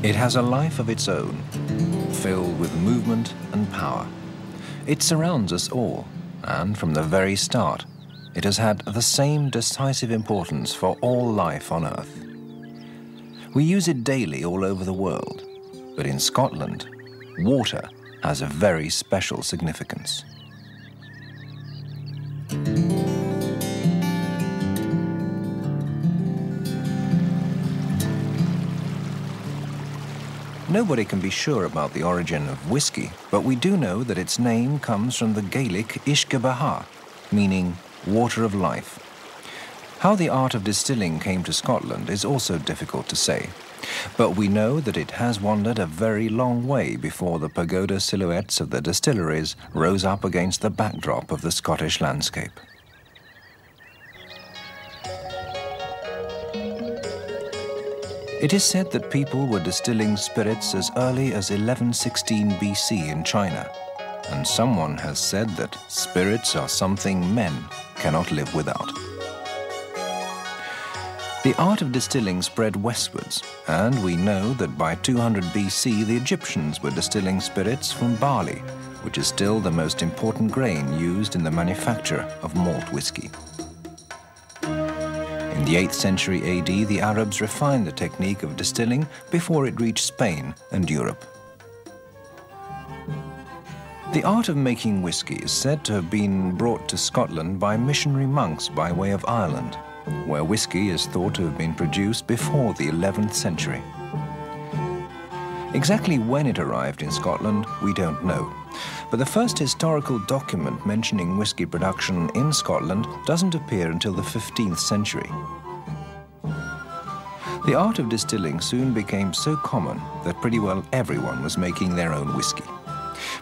It has a life of its own, filled with movement and power. It surrounds us all, and from the very start, it has had the same decisive importance for all life on Earth. We use it daily all over the world, but in Scotland, water has a very special significance. Nobody can be sure about the origin of whiskey, but we do know that its name comes from the Gaelic Ishka, meaning water of life. How the art of distilling came to Scotland is also difficult to say, but we know that it has wandered a very long way before the pagoda silhouettes of the distilleries rose up against the backdrop of the Scottish landscape. It is said that people were distilling spirits as early as 1116 BC in China, and someone has said that spirits are something men cannot live without. The art of distilling spread westwards, and we know that by 200 BC the Egyptians were distilling spirits from barley, which is still the most important grain used in the manufacture of malt whiskey. In the 8th century AD, the Arabs refined the technique of distilling before it reached Spain and Europe. The art of making whiskey is said to have been brought to Scotland by missionary monks by way of Ireland, where whiskey is thought to have been produced before the 11th century. Exactly when it arrived in Scotland, we don't know, but the first historical document mentioning whiskey production in Scotland doesn't appear until the 15th century. The art of distilling soon became so common that pretty well everyone was making their own whiskey.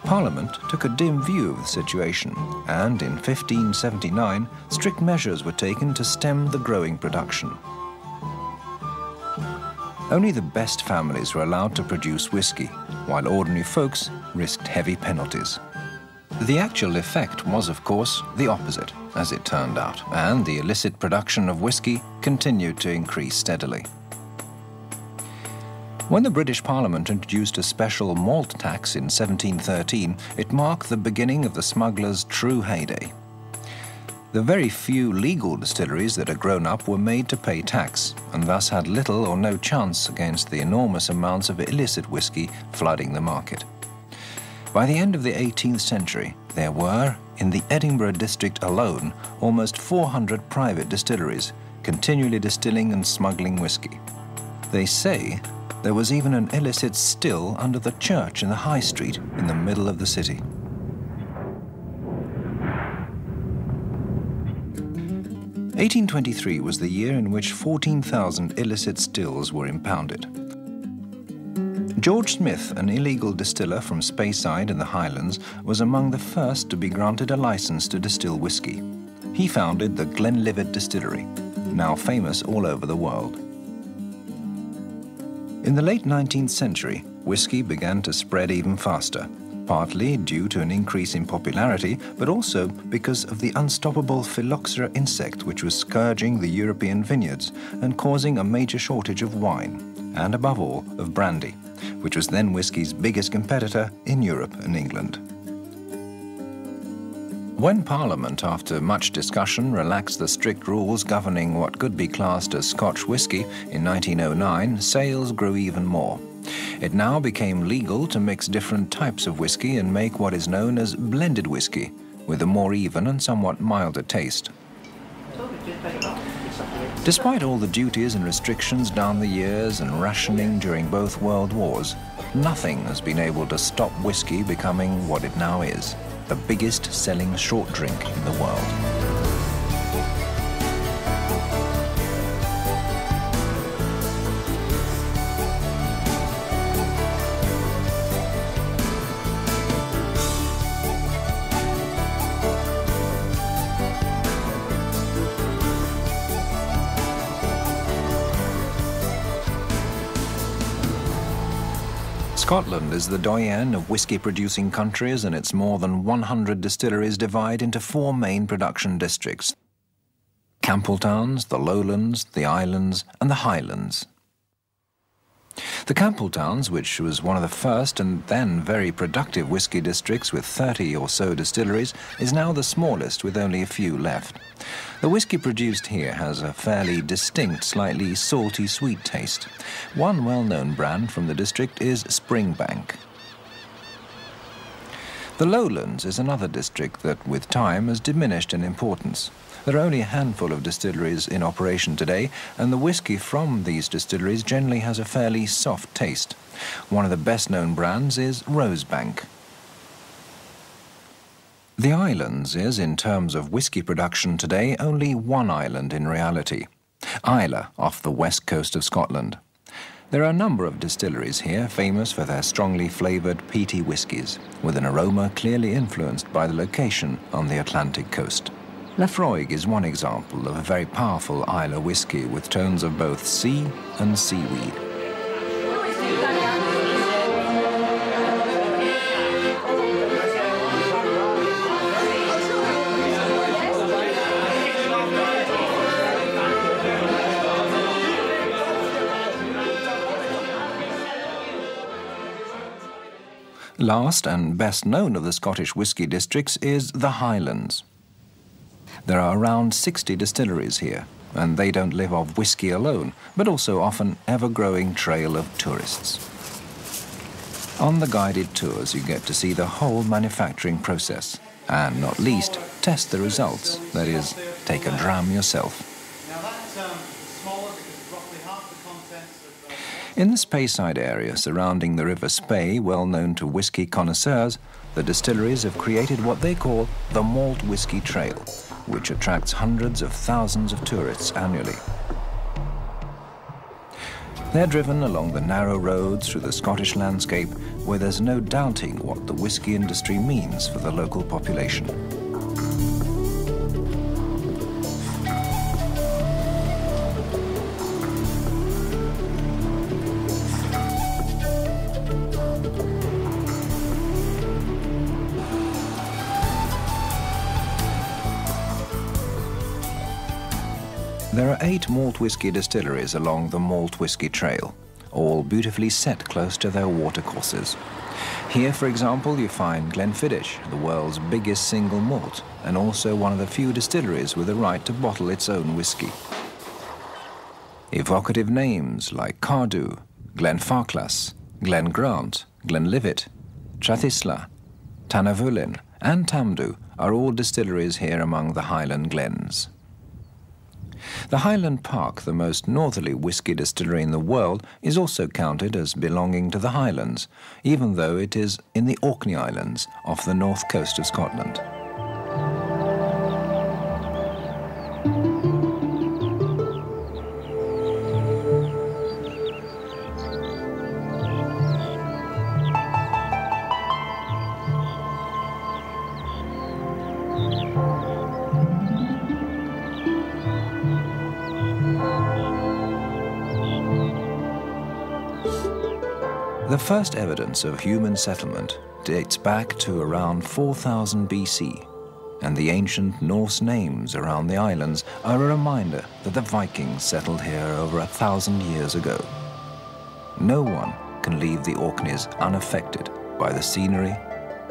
Parliament took a dim view of the situation, and in 1579, strict measures were taken to stem the growing production. Only the best families were allowed to produce whiskey, while ordinary folks risked heavy penalties. The actual effect was, of course, the opposite, as it turned out, and the illicit production of whiskey continued to increase steadily. When the British Parliament introduced a special malt tax in 1713, it marked the beginning of the smugglers' true heyday. The very few legal distilleries that had grown up were made to pay tax, and thus had little or no chance against the enormous amounts of illicit whiskey flooding the market. By the end of the 18th century, there were, in the Edinburgh district alone, almost 400 private distilleries, continually distilling and smuggling whiskey. They say there was even an illicit still under the church in the High Street in the middle of the city. 1823 was the year in which 14,000 illicit stills were impounded. George Smith, an illegal distiller from Speyside in the Highlands, was among the first to be granted a license to distill whiskey. He founded the Glenlivet Distillery, now famous all over the world. In the late 19th century, whiskey began to spread even faster, partly due to an increase in popularity, but also because of the unstoppable phylloxera insect which was scourging the European vineyards and causing a major shortage of wine, and above all, of brandy, which was then whiskey's biggest competitor in Europe and England. When Parliament, after much discussion, relaxed the strict rules governing what could be classed as Scotch whisky in 1909, sales grew even more. It now became legal to mix different types of whiskey and make what is known as blended whiskey, with a more even and somewhat milder taste. Despite all the duties and restrictions down the years and rationing during both world wars, nothing has been able to stop whiskey becoming what it now is, the biggest selling short drink in the world. Scotland is the doyen of whiskey-producing countries, and its more than 100 distilleries divide into 4 main production districts: Campbelltowns, the Lowlands, the Islands, and the Highlands. The Campbeltowns, which was one of the first and then very productive whisky districts with 30 or so distilleries, is now the smallest with only a few left. The whisky produced here has a fairly distinct, slightly salty sweet taste. One well-known brand from the district is Springbank. The Lowlands is another district that, with time, has diminished in importance. There are only a handful of distilleries in operation today, and the whisky from these distilleries generally has a fairly soft taste. One of the best-known brands is Rosebank. The islands is, in terms of whisky production today, only one island in reality, Islay, off the west coast of Scotland. There are a number of distilleries here famous for their strongly flavoured peaty whiskies, with an aroma clearly influenced by the location on the Atlantic coast. Laphroaig is one example of a very powerful Islay whisky with tones of both sea and seaweed. Last and best known of the Scottish whisky districts is the Highlands. There are around 60 distilleries here, and they don't live off whisky alone, but also often an ever-growing trail of tourists. On the guided tours, you get to see the whole manufacturing process, and not least, test the results, that is, take a dram yourself. In the Speyside area surrounding the River Spey, well known to whisky connoisseurs, the distilleries have created what they call the Malt Whisky Trail, which attracts hundreds of thousands of tourists annually. They're driven along the narrow roads through the Scottish landscape, where there's no doubting what the whisky industry means for the local population. There are 8 malt whisky distilleries along the Malt Whisky Trail, all beautifully set close to their watercourses. Here, for example, you find Glenfiddich, the world's biggest single malt, and also one of the few distilleries with the right to bottle its own whisky. Evocative names like Cardew, Glenfarclas, Glengrant, Glenlivet, Trathysla, Tanavulin, and Tamdhu are all distilleries here among the Highland glens. The Highland Park, the most northerly whisky distillery in the world, is also counted as belonging to the Highlands, even though it is in the Orkney Islands off the north coast of Scotland. The first evidence of human settlement dates back to around 4000 BC, and the ancient Norse names around the islands are a reminder that the Vikings settled here over 1,000 years ago. No one can leave the Orkneys unaffected by the scenery,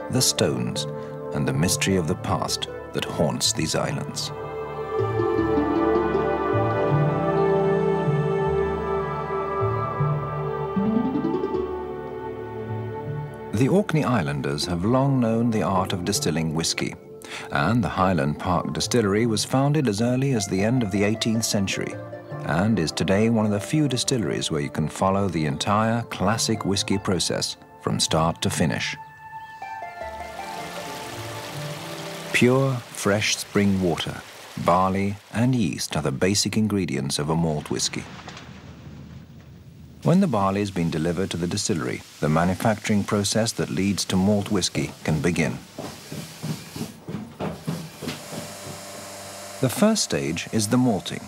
the stones, and the mystery of the past that haunts these islands. The Orkney Islanders have long known the art of distilling whisky, and the Highland Park Distillery was founded as early as the end of the 18th century, and is today one of the few distilleries where you can follow the entire classic whisky process from start to finish. Pure, fresh spring water, barley and yeast are the basic ingredients of a malt whisky. When the barley has been delivered to the distillery, the manufacturing process that leads to malt whisky can begin. The first stage is the malting.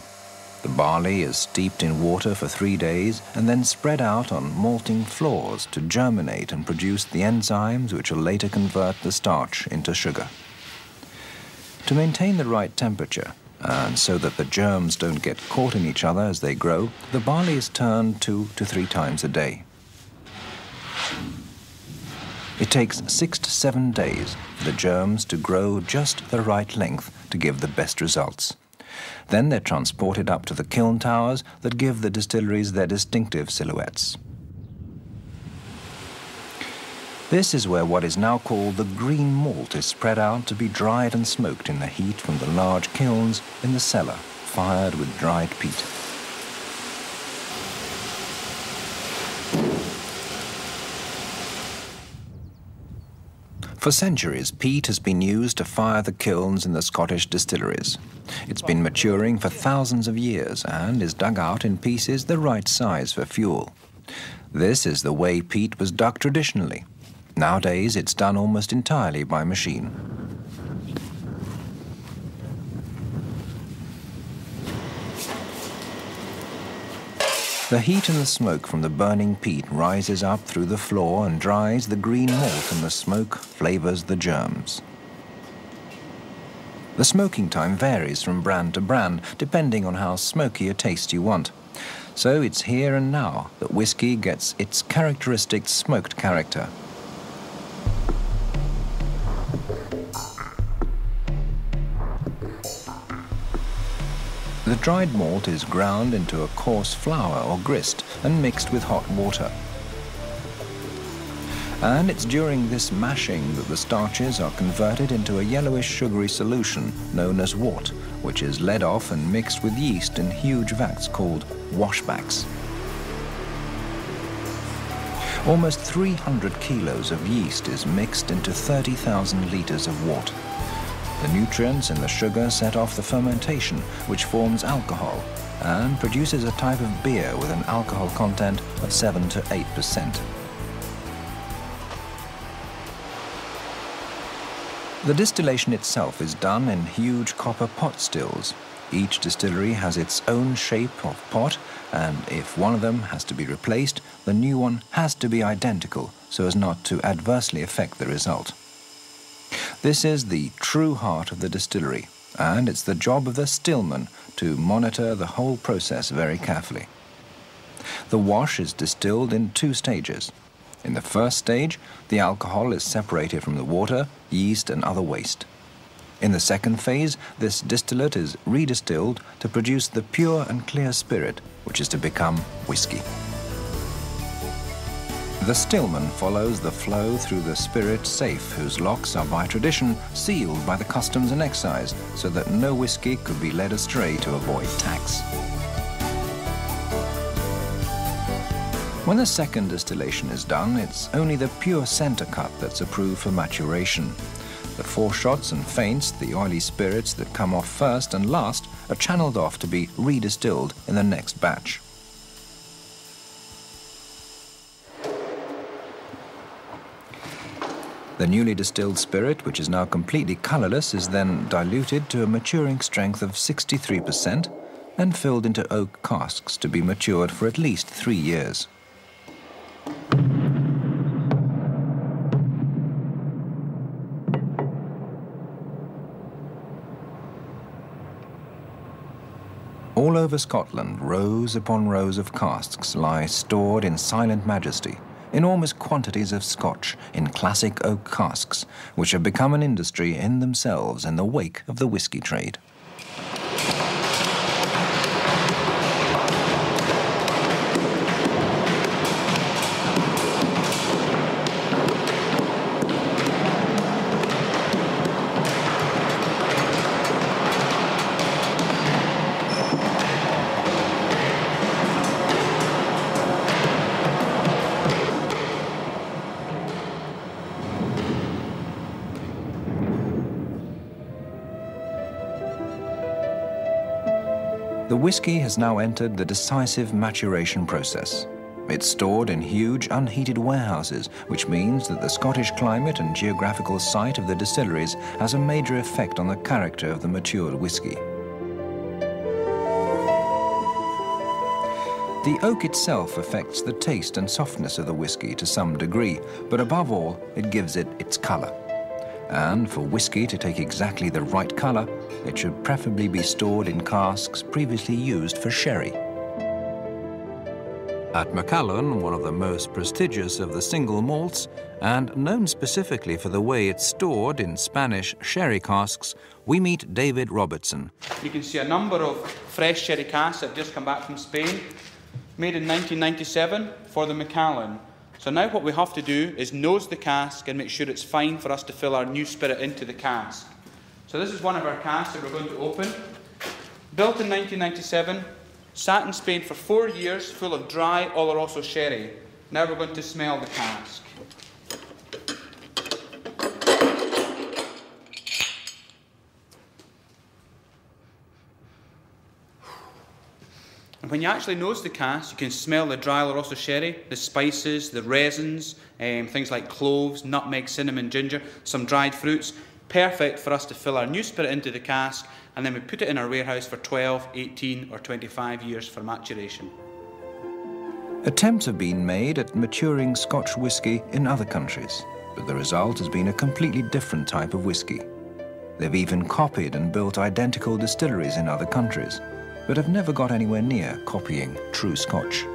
The barley is steeped in water for 3 days and then spread out on malting floors to germinate and produce the enzymes which will later convert the starch into sugar. To maintain the right temperature, And so that the germs don't get caught in each other as they grow, the barley is turned 2 to 3 times a day. It takes 6 to 7 days for the germs to grow just the right length to give the best results. Then they're transported up to the kiln towers that give the distilleries their distinctive silhouettes. This is where what is now called the green malt is spread out to be dried and smoked in the heat from the large kilns in the cellar, fired with dried peat. For centuries, peat has been used to fire the kilns in the Scottish distilleries. It's been maturing for thousands of years and is dug out in pieces the right size for fuel. This is the way peat was dug traditionally. Nowadays, it's done almost entirely by machine. The heat and the smoke from the burning peat rises up through the floor and dries the green malt, and the smoke flavors the germs. The smoking time varies from brand to brand, depending on how smoky a taste you want. So it's here and now that whiskey gets its characteristic smoked character. The dried malt is ground into a coarse flour or grist and mixed with hot water. And it's during this mashing that the starches are converted into a yellowish sugary solution known as wort, which is led off and mixed with yeast in huge vats called washbacks. Almost 300 kilos of yeast is mixed into 30,000 litres of wort. The nutrients in the sugar set off the fermentation, which forms alcohol and produces a type of beer with an alcohol content of 7 to 8%. The distillation itself is done in huge copper pot stills. Each distillery has its own shape of pot, and if one of them has to be replaced, the new one has to be identical so as not to adversely affect the result. This is the true heart of the distillery, and it's the job of the stillman to monitor the whole process very carefully. The wash is distilled in 2 stages. In the first stage, the alcohol is separated from the water, yeast and other waste. In the second phase, this distillate is redistilled to produce the pure and clear spirit, which is to become whiskey. The stillman follows the flow through the spirit safe, whose locks are by tradition sealed by the customs and excise, so that no whiskey could be led astray to avoid tax. When the second distillation is done, it's only the pure centre cut that's approved for maturation. The foreshots and feints, the oily spirits that come off first and last, are channeled off to be redistilled in the next batch. The newly distilled spirit, which is now completely colourless, is then diluted to a maturing strength of 63% and filled into oak casks to be matured for at least 3 years. All over Scotland, rows upon rows of casks lie stored in silent majesty, enormous quantities of Scotch in classic oak casks, which have become an industry in themselves in the wake of the whisky trade. The whisky has now entered the decisive maturation process. It's stored in huge, unheated warehouses, which means that the Scottish climate and geographical site of the distilleries has a major effect on the character of the matured whisky. The oak itself affects the taste and softness of the whisky to some degree, but above all, it gives it its colour. and for whisky to take exactly the right colour, it should preferably be stored in casks previously used for sherry. At Macallan, one of the most prestigious of the single malts, and known specifically for the way it's stored in Spanish sherry casks, we meet David Robertson. You can see a number of fresh sherry casks that have just come back from Spain, made in 1997 for the Macallan. So now what we have to do is nose the cask and make sure it's fine for us to fill our new spirit into the cask. So this is one of our casks that we're going to open. Built in 1997, sat in Spain for 4 years, full of dry Oloroso sherry. Now we're going to smell the cask. And when you actually nose the cask, you can smell the dry Oloroso sherry, the spices, the resins, things like cloves, nutmeg, cinnamon, ginger, some dried fruits. Perfect for us to fill our new spirit into the cask, and then we put it in our warehouse for 12, 18 or 25 years for maturation. Attempts have been made at maturing Scotch whisky in other countries, but the result has been a completely different type of whisky. They've even copied and built identical distilleries in other countries, but have never got anywhere near copying true Scotch.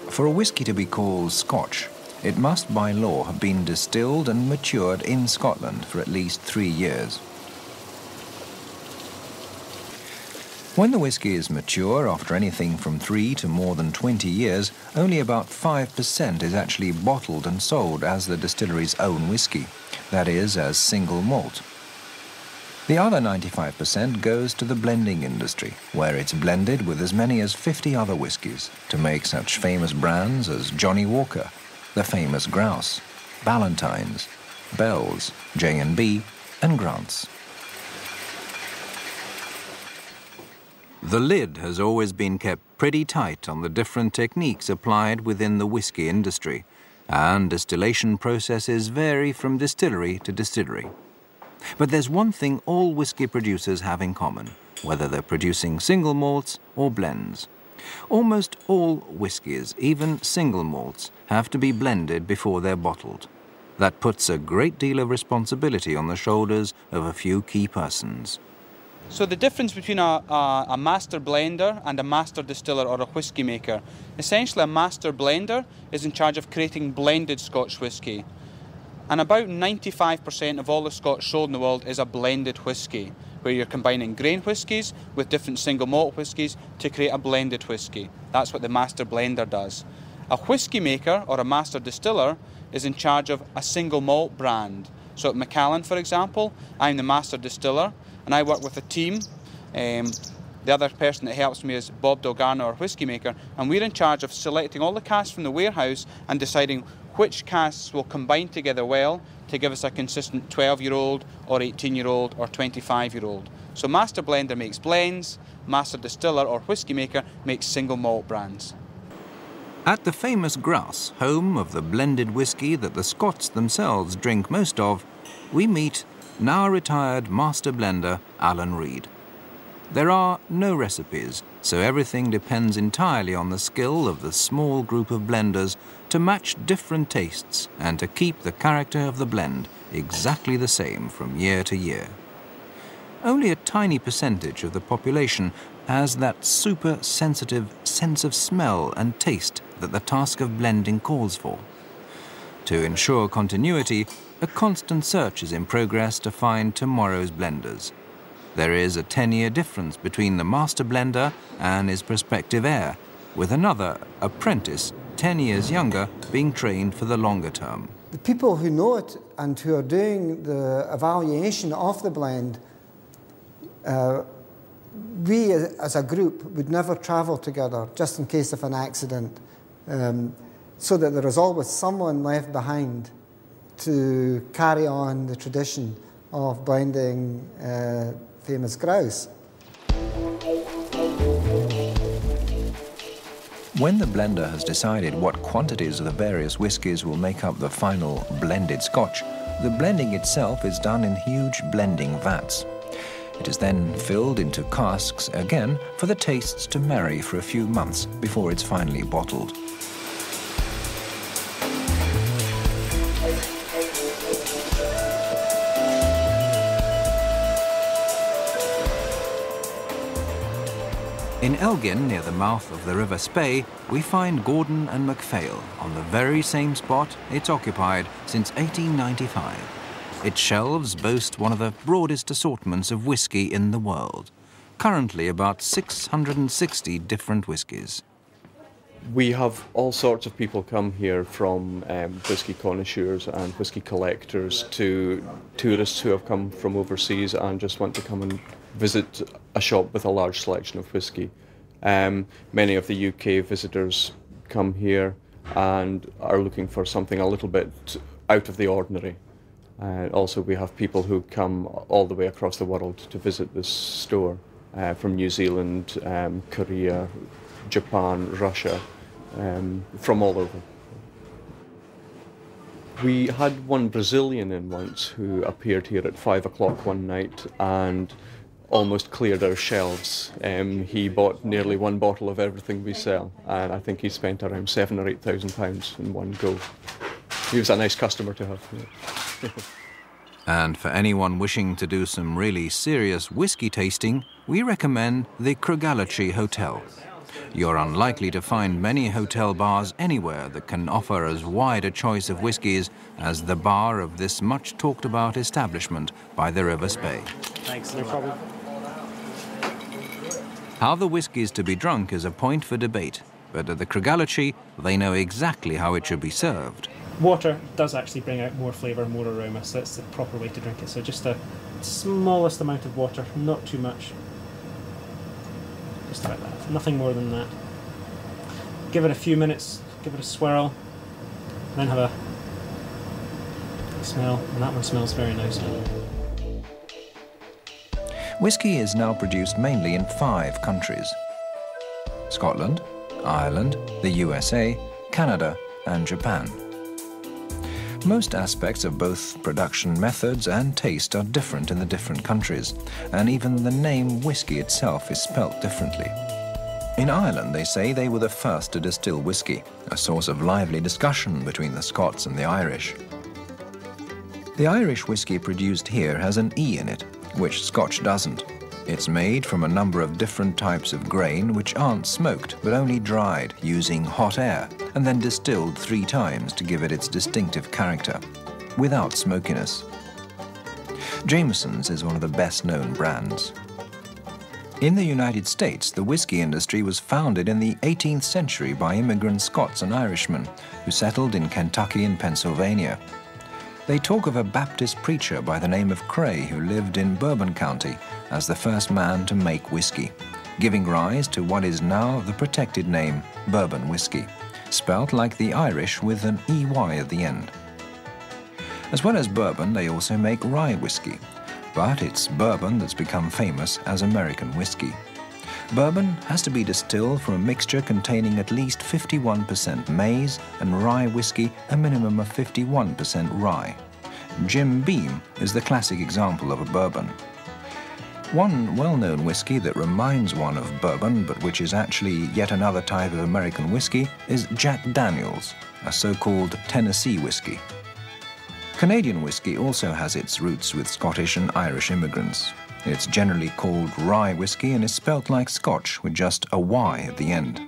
For a whisky to be called Scotch, it must by law have been distilled and matured in Scotland for at least 3 years. When the whisky is mature, after anything from 3 to more than 20 years, only about 5% is actually bottled and sold as the distillery's own whisky, that is, as single malt. The other 95% goes to the blending industry, where it's blended with as many as 50 other whiskies to make such famous brands as Johnnie Walker, the famous Grouse, Ballantine's, Bell's, J&B, and Grant's. The lid has always been kept pretty tight on the different techniques applied within the whisky industry, and distillation processes vary from distillery to distillery. But there's one thing all whisky producers have in common, whether they're producing single malts or blends. Almost all whiskies, even single malts, have to be blended before they're bottled. That puts a great deal of responsibility on the shoulders of a few key persons. So the difference between a master blender and a master distiller or a whisky maker, essentially a master blender is in charge of creating blended Scotch whisky. And about 95% of all the Scotch sold in the world is a blended whisky, where you're combining grain whiskies with different single malt whiskies to create a blended whisky. That's what the master blender does. A whisky maker or a master distiller is in charge of a single malt brand. So at Macallan, for example, I'm the master distiller, and I work with a team. The other person that helps me is Bob Delgarno, our whisky maker, and we're in charge of selecting all the casks from the warehouse and deciding which casks will combine together well to give us a consistent 12-year-old or 18-year-old or 25-year-old. So master blender makes blends, master distiller or whisky maker makes single malt brands. At the famous Grouse, home of the blended whisky that the Scots themselves drink most of, we meet now retired master blender Alan Reid. There are no recipes, so everything depends entirely on the skill of the small group of blenders to match different tastes and to keep the character of the blend exactly the same from year to year. Only a tiny percentage of the population has that super sensitive sense of smell and taste that the task of blending calls for. To ensure continuity, a constant search is in progress to find tomorrow's blenders. There is a 10-year difference between the master blender and his prospective heir, with another apprentice 10 years younger being trained for the longer term. The people who know it and who are doing the evaluation of the blend, we as a group would never travel together just in case of an accident, so that there is always someone left behind to carry on the tradition of blending famous grouse. When the blender has decided what quantities of the various whiskies will make up the final blended Scotch, the blending itself is done in huge blending vats. It is then filled into casks again for the tastes to marry for a few months before it's finally bottled. In Elgin, near the mouth of the River Spey, we find Gordon and MacPhail on the very same spot it's occupied since 1895. Its shelves boast one of the broadest assortments of whisky in the world. Currently about 660 different whiskies. We have all sorts of people come here, from whisky connoisseurs and whisky collectors to tourists who have come from overseas and just want to come and visit a shop with a large selection of whisky. Many of the UK visitors come here and are looking for something a little bit out of the ordinary. Also, we have people who come all the way across the world to visit this store, from New Zealand, Korea, Japan, Russia, from all over. We had one Brazilian in once who appeared here at 5 o'clock one night and almost cleared our shelves. He bought nearly one bottle of everything we sell, and I think he spent around £7,000 or £8,000 in one go. He was a nice customer to have. And for anyone wishing to do some really serious whisky tasting, we recommend the Cregalachi Hotel. You're unlikely to find many hotel bars anywhere that can offer as wide a choice of whiskies as the bar of this much talked about establishment by the River Spey. Thanks, no problem. How the whisky is to be drunk is a point for debate, but at the Cregalachi, they know exactly how it should be served. Water does actually bring out more flavour, more aroma, so that's the proper way to drink it. So just the smallest amount of water, not too much. Just about that, nothing more than that. Give it a few minutes, give it a swirl, then have a smell, and that one smells very nice. Whisky is now produced mainly in 5 countries: Scotland, Ireland, the USA, Canada, and Japan. Most aspects of both production methods and taste are different in the different countries, and even the name whisky itself is spelt differently. In Ireland, they say they were the first to distill whisky, a source of lively discussion between the Scots and the Irish. The Irish whisky produced here has an E in it, which Scotch doesn't. It's made from a number of different types of grain which aren't smoked but only dried using hot air and then distilled 3 times to give it its distinctive character, without smokiness. Jameson's is one of the best-known brands. In the United States, the whisky industry was founded in the 18th century by immigrant Scots and Irishmen who settled in Kentucky and Pennsylvania. They talk of a Baptist preacher by the name of Cray who lived in Bourbon County as the first man to make whisky, giving rise to what is now the protected name bourbon whisky, spelt like the Irish with an EY at the end. As well as bourbon, they also make rye whisky, but it's bourbon that's become famous as American whisky. Bourbon has to be distilled from a mixture containing at least 51% maize and rye whisky a minimum of 51% rye. Jim Beam is the classic example of a bourbon. One well-known whisky that reminds one of bourbon, but which is actually yet another type of American whisky, is Jack Daniel's, a so-called Tennessee whisky. Canadian whisky also has its roots with Scottish and Irish immigrants. It's generally called rye whisky and is spelt like Scotch with just a Y at the end.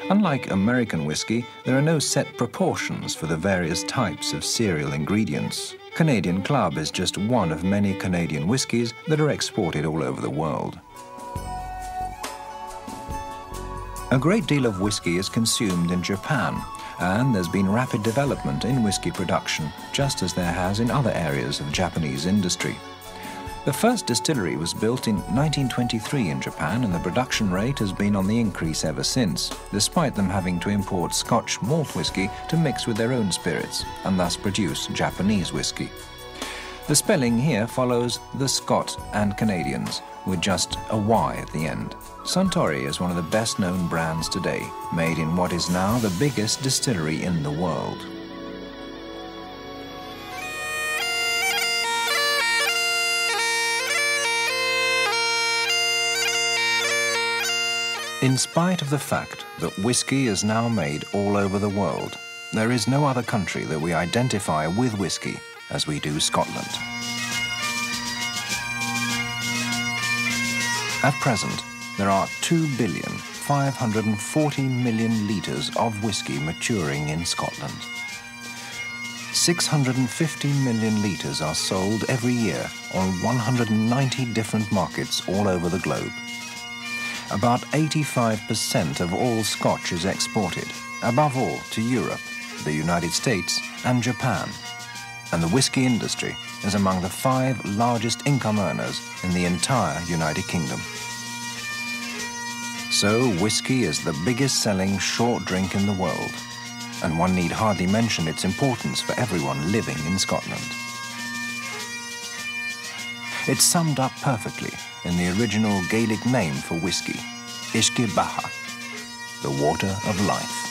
Unlike American whisky, there are no set proportions for the various types of cereal ingredients. Canadian Club is just one of many Canadian whiskies that are exported all over the world. A great deal of whisky is consumed in Japan, and there's been rapid development in whisky production, just as there has in other areas of Japanese industry. The first distillery was built in 1923 in Japan, and the production rate has been on the increase ever since, despite them having to import Scotch malt whisky to mix with their own spirits, and thus produce Japanese whisky. The spelling here follows the Scot and Canadians, with just a Y at the end. Suntory is one of the best-known brands today, made in what is now the biggest distillery in the world. In spite of the fact that whisky is now made all over the world, there is no other country that we identify with whisky as we do Scotland. At present, there are 2,540,000,000 litres of whisky maturing in Scotland. 650 million litres are sold every year on 190 different markets all over the globe. About 85% of all Scotch is exported, above all to Europe, the United States and Japan. And the whisky industry is among the 5 largest income earners in the entire United Kingdom. So whisky is the biggest selling short drink in the world, and one need hardly mention its importance for everyone living in Scotland. It's summed up perfectly in the original Gaelic name for whisky, Uisce Beatha, the water of life.